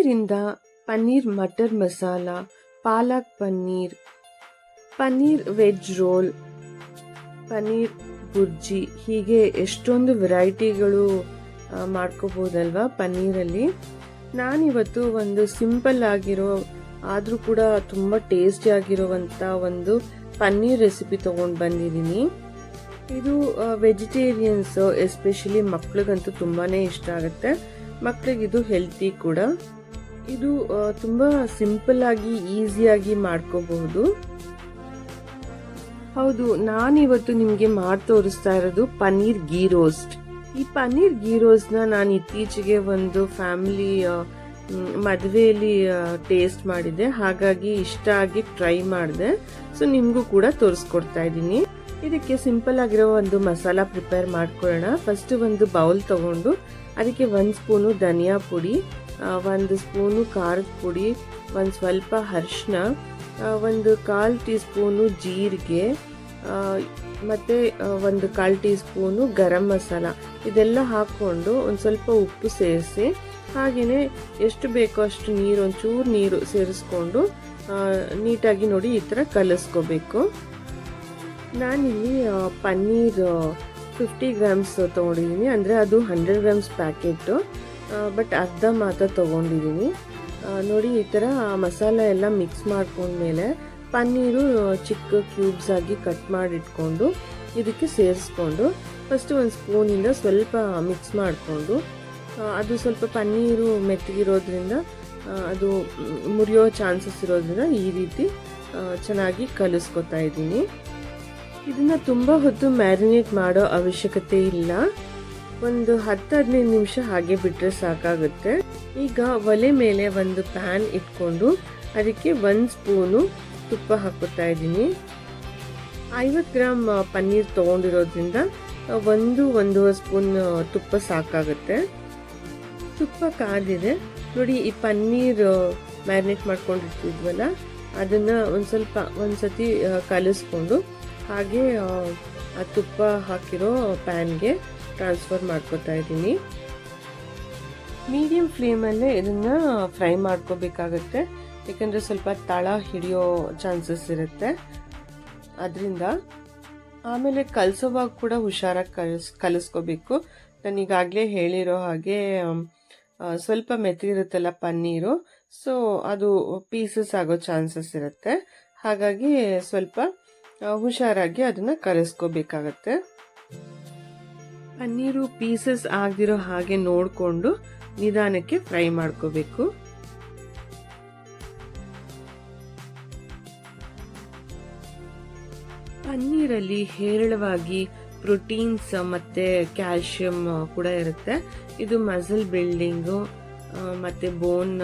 ಪನ್ನೀರಿಂದ paneer matar masala, palak paneer, paneer veg roll, paneer bhurji, ಹೀಗೆ ಎಷ್ಟೊಂದು ವೆರೈಟಿಗಳು ಮಾಡ್ಕೋಬೋದಲ್ವಾ ಪನ್ನೀರಲ್ಲಿ. ನಾನಿವತ್ತು ಒಂದು ಸಿಂಪಲ್ ಆಗಿರೋ ಆದರೂ ಕೂಡ ತುಂಬ ಟೇಸ್ಟಿ ಆಗಿರುವಂಥ ಒಂದು ಪನ್ನೀರ್ ರೆಸಿಪಿ ತೊಗೊಂಡು ಬಂದಿದ್ದೀನಿ. ಇದು ವೆಜಿಟೇರಿಯನ್ಸ್ ಎಸ್ಪೆಷಲಿ ಮಕ್ಳಿಗಂತೂ ತುಂಬಾ ಇಷ್ಟ ಆಗುತ್ತೆ. ಮಕ್ಳಿಗಿದು ಹೆಲ್ತಿ ಕೂಡ. ಇದು ತುಂಬ ಸಿಂಪಲ್ ಆಗಿ ಈಸಿಯಾಗಿ ಮಾಡ್ಕೋಬಹುದು. ಹೌದು, ನಾನಿವತ್ತು ನಿಮಗೆ ಮಾಡಿ ತೋರಿಸ್ತಾ ಇರೋದು ಪನ್ನೀರ್ ಗೀ ರೋಸ್ಟ್. ಈ ಪನ್ನೀರ್ ಗೀ ರೋಸ್ಟ್ನ ನಾನು ಇತ್ತೀಚೆಗೆ ಒಂದು ಫ್ಯಾಮಿಲಿ ಮದುವೆಯಲ್ಲಿ ಟೇಸ್ಟ್ ಮಾಡಿದೆ, ಹಾಗಾಗಿ ಇಷ್ಟ ಆಗಿ ಟ್ರೈ ಮಾಡಿದೆ. ಸೊ ನಿಮಗೂ ಕೂಡ ತೋರಿಸ್ಕೊಡ್ತಾ ಇದ್ದೀನಿ. ಇದಕ್ಕೆ ಸಿಂಪಲ್ ಆಗಿರೋ ಒಂದು ಮಸಾಲ ಪ್ರಿಪೇರ್ ಮಾಡ್ಕೊಳ್ಳೋಣ. ಫಸ್ಟ್ ಒಂದು ಬೌಲ್ ತಗೊಂಡು ಅದಕ್ಕೆ 1 ಸ್ಪೂನು ಧನಿಯಾ ಪುಡಿ, 1 ಸ್ಪೂನು ಖಾರದ ಪುಡಿ, ಒಂದು ಸ್ವಲ್ಪ ಅರಿಶಿನ, 1/4 ಟೀ ಸ್ಪೂನು ಜೀರಿಗೆ, ಮತ್ತು 1/4 ಟೀ ಸ್ಪೂನು ಗರಂ ಮಸಾಲ, ಇದೆಲ್ಲ ಹಾಕ್ಕೊಂಡು ಒಂದು ಸ್ವಲ್ಪ ಉಪ್ಪು ಸೇರಿಸಿ, ಹಾಗೆಯೇ ಎಷ್ಟು ಬೇಕೋ ಅಷ್ಟು ನೀರು, ಒಂಚೂರು ನೀರು ಸೇರಿಸ್ಕೊಂಡು ನೀಟಾಗಿ ನೋಡಿ ಈ ಥರ ಕಲಿಸ್ಕೋಬೇಕು. ನಾನಿಲ್ಲಿ ಪನ್ನೀರ್ 50 ಗ್ರಾಮ್ಸ್ ತೊಗೊಂಡಿದ್ದೀನಿ, ಅಂದರೆ ಅದು 100 ಗ್ರಾಮ್ಸ್ ಪ್ಯಾಕೆಟು, ಬಟ್ ಅರ್ಧ ಮಾತ್ರ ತೊಗೊಂಡಿದ್ದೀನಿ. ನೋಡಿ ಈ ಥರ ಮಸಾಲ ಎಲ್ಲ ಮಿಕ್ಸ್ ಮಾಡ್ಕೊಂಡ್ಮೇಲೆ ಪನ್ನೀರು ಚಿಕ್ಕ ಕ್ಯೂಬ್ಸ್ ಆಗಿ ಕಟ್ ಮಾಡಿಟ್ಕೊಂಡು ಇದಕ್ಕೆ ಸೇರಿಸ್ಕೊಂಡು ಫಸ್ಟ್ ಒಂದು ಸ್ಪೂನಿಂದ ಸ್ವಲ್ಪ ಮಿಕ್ಸ್ ಮಾಡಿಕೊಂಡು, ಅದು ಸ್ವಲ್ಪ ಪನ್ನೀರು ಮೆತ್ತಗಿರೋದ್ರಿಂದ ಅದು ಮುರಿಯೋ ಚಾನ್ಸಸ್ ಇರೋದ್ರಿಂದ ಈ ರೀತಿ ಚೆನ್ನಾಗಿ ಕಲಿಸ್ಕೊತಾ ಇದ್ದೀನಿ. ಇದನ್ನು ತುಂಬ ಹೊತ್ತು ಮ್ಯಾರಿನೇಟ್ ಮಾಡೋ ಅವಶ್ಯಕತೆ ಇಲ್ಲ, ಒಂದು 10-15 ನಿಮಿಷ ಹಾಗೆ ಬಿಟ್ಟರೆ ಸಾಕಾಗುತ್ತೆ. ಈಗ ಒಲೆ ಮೇಲೆ ಒಂದು ಪ್ಯಾನ್ ಇಟ್ಕೊಂಡು ಅದಕ್ಕೆ 1 ಸ್ಪೂನು ತುಪ್ಪ ಹಾಕೋತಾ ಇದ್ದೀನಿ. 50 ಗ್ರಾಮ್ ಪನ್ನೀರ್ ತೊಗೊಂಡಿರೋದ್ರಿಂದ 1-1.5 ಸ್ಪೂನ್ ತುಪ್ಪ ಸಾಕಾಗುತ್ತೆ. ತುಪ್ಪ ಕಾದಿದೆ ನೋಡಿ, ಈ ಪನ್ನೀರ್ ಮ್ಯಾರಿನೇಟ್ ಮಾಡ್ಕೊಂಡಿರ್ತಿದ್ವಲ್ಲ ಅದನ್ನು ಒಂದ್ಸತಿ ಕಲಿಸ್ಕೊಂಡು ಹಾಗೆ ಆ ತುಪ್ಪ ಹಾಕಿರೋ ಪ್ಯಾನ್ಗೆ ಟ್ರಾನ್ಸ್ಫರ್ ಮಾಡ್ಕೊತಾ ಇದ್ದೀನಿ. ಮೀಡಿಯಂ ಫ್ಲೇಮಲ್ಲೇ ಇದನ್ನು ಫ್ರೈ ಮಾಡ್ಕೋಬೇಕಾಗತ್ತೆ, ಯಾಕಂದರೆ ಸ್ವಲ್ಪ ತಳ ಹಿಡಿಯೋ ಚಾನ್ಸಸ್ ಇರುತ್ತೆ ಅದರಿಂದ. ಆಮೇಲೆ ಕಲಿಸೋವಾಗ ಕೂಡ ಹುಷಾರಾಗಿ ಕಲಿಸ್ಕೋಬೇಕು. ನಾನು ಈಗಾಗಲೇ ಹೇಳಿರೋ ಹಾಗೆ ಸ್ವಲ್ಪ ಮೆತ್ತಗಿರುತ್ತಲ್ಲ ಪನ್ನೀರು, ಸೊ ಅದು ಪೀಸಸ್ ಆಗೋ ಚಾನ್ಸಸ್ ಇರುತ್ತೆ, ಹಾಗಾಗಿ ಸ್ವಲ್ಪ ಹುಷಾರಾಗಿ ಅದನ್ನು ಕಲಿಸ್ಕೋಬೇಕಾಗತ್ತೆ. ಪನ್ನೀರು ಪೀಸಸ್ ಆಗದಿರೋ ಹಾಗೆ ನೋಡಿಕೊಂಡು ನಿಧಾನಕ್ಕೆ ಫ್ರೈ ಮಾಡ್ಕೋಬೇಕು. ಪನ್ನೀರಲ್ಲಿ ಹೇರಳವಾಗಿ ಪ್ರೋಟೀನ್ಸ್ ಮತ್ತು ಕ್ಯಾಲ್ಶಿಯಂ ಕೂಡ ಇರುತ್ತೆ. ಇದು ಮಸಲ್ ಬಿಲ್ಡಿಂಗು ಮತ್ತು ಬೋನ್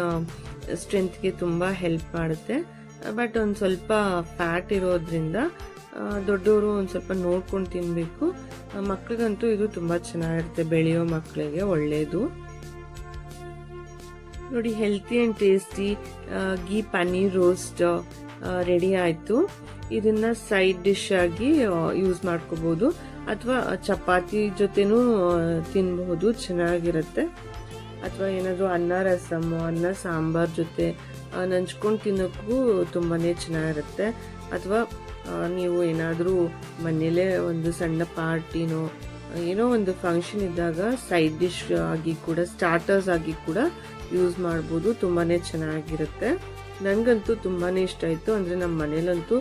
ಸ್ಟ್ರೆಂತ್ಗೆ ತುಂಬ ಹೆಲ್ಪ್ ಮಾಡುತ್ತೆ. ಬಟ್ ಒಂದು ಸ್ವಲ್ಪ ಫ್ಯಾಟ್ ಇರೋದ್ರಿಂದ ದೊಡ್ಡವರು ಒಂದು ಸ್ವಲ್ಪ ನೋಡ್ಕೊಂಡು ತಿನ್ನಬೇಕು. ಮಕ್ಳಿಗಂತೂ ಇದು ತುಂಬ ಚೆನ್ನಾಗಿರುತ್ತೆ, ಬೆಳೆಯೋ ಮಕ್ಕಳಿಗೆ ಒಳ್ಳೆಯದು. ನೋಡಿ, healthy and tasty ghee paneer roast ready ಆಯಿತು. ಇದನ್ನು ಸೈಡ್ ಡಿಶ್ ಆಗಿ ಯೂಸ್ ಮಾಡ್ಕೋಬೋದು, ಅಥವಾ ಚಪಾತಿ ಜೊತೆನೂ ತಿನ್ನಬಹುದು, ಚೆನ್ನಾಗಿರುತ್ತೆ. ಅಥವಾ ಏನಾದರೂ ಅನ್ನ ರಸಮ್ಮು, ಅನ್ನ ಸಾಂಬಾರ್ ಜೊತೆ ನಂಚ್ಕೊಂಡು ತಿನ್ನೋಕ್ಕೂ ತುಂಬಾ ಚೆನ್ನಾಗಿರುತ್ತೆ. ಅಥವಾ ನೀವು ಏನಾದರೂ ಮನೇಲೇ ಒಂದು ಸಣ್ಣ ಪಾರ್ಟಿನೋ ಏನೋ ಒಂದು ಫಂಕ್ಷನ್ ಇದ್ದಾಗ ಸೈಡ್ ಡಿಶ್ ಆಗಿ ಕೂಡ, ಸ್ಟಾರ್ಟರ್ಸ್ ಆಗಿ ಕೂಡ ಯೂಸ್ ಮಾಡ್ಬೋದು, ತುಂಬಾ ಚೆನ್ನಾಗಿರುತ್ತೆ. ನನಗಂತೂ ತುಂಬಾ ಇಷ್ಟ ಆಯಿತು, ಅಂದರೆ ನಮ್ಮ ಮನೇಲಂತೂ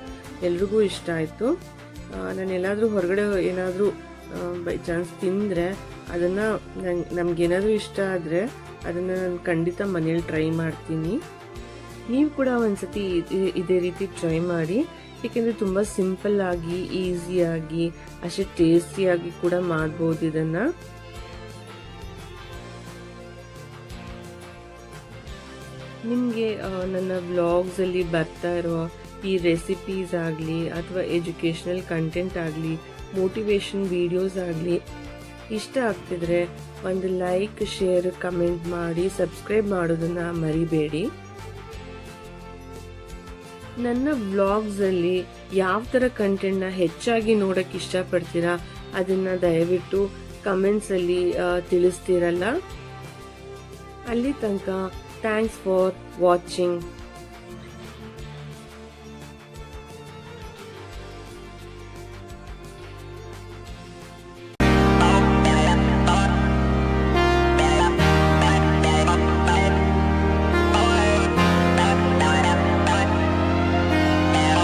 ಎಲ್ರಿಗೂ ಇಷ್ಟ ಆಯಿತು. ನಾನು ಎಲ್ಲಾದರೂ ಹೊರಗಡೆ ಏನಾದರೂ ಬೈ ಚಾನ್ಸ್ ತಿಂದರೆ ಅದನ್ನು ನಮಗೇನಾದರೂ ಇಷ್ಟ ಆದರೆ ಅದನ್ನು ನಾನು ಖಂಡಿತ ಮನೇಲಿ ಟ್ರೈ ಮಾಡ್ತೀನಿ. ನೀವು ಕೂಡ ಒಂದ್ಸತಿ ಇದೇ ರೀತಿ ಟ್ರೈ ಮಾಡಿ, ಏಕೆಂದರೆ ತುಂಬ ಸಿಂಪಲ್ ಆಗಿ, ಈಸಿಯಾಗಿ, ಅಷ್ಟೇ ಟೇಸ್ಟಿಯಾಗಿ ಕೂಡ ಮಾಡ್ಬೋದು ಇದನ್ನು. ನಿಮಗೆ ನನ್ನ ವ್ಲಾಗ್ಸಲ್ಲಿ ಬರ್ತಾ ಇರೋ ಈ ರೆಸಿಪೀಸ್ ಆಗಲಿ, ಅಥವಾ ಎಜುಕೇಷ್ನಲ್ ಕಂಟೆಂಟ್ ಆಗಲಿ, ಮೋಟಿವೇಶನ್ ವಿಡಿಯೋಸ್ ಆಗಲಿ ಇಷ್ಟ ಆಗ್ತಿದ್ರೆ ಒಂದು ಲೈಕ್, ಶೇರ್, ಕಮೆಂಟ್ ಮಾಡಿ ಸಬ್ಸ್ಕ್ರೈಬ್ ಮಾಡೋದನ್ನು ಮರಿಬೇಡಿ. ನನ್ನ ವ್ಲಾಗ್ಸಲ್ಲಿ ಯಾವ ಥರ ಕಂಟೆಂಟ್ನ ಹೆಚ್ಚಾಗಿ ನೋಡೋಕ್ಕೆ ಇಷ್ಟಪಡ್ತೀರಾ ಅದನ್ನು ದಯವಿಟ್ಟು ಕಮೆಂಟ್ಸಲ್ಲಿ ತಿಳಿಸ್ತೀರಲ್ಲ. ಅಲ್ಲಿ ತನಕ ಥ್ಯಾಂಕ್ಸ್ ಫಾರ್ ವಾಚಿಂಗ್.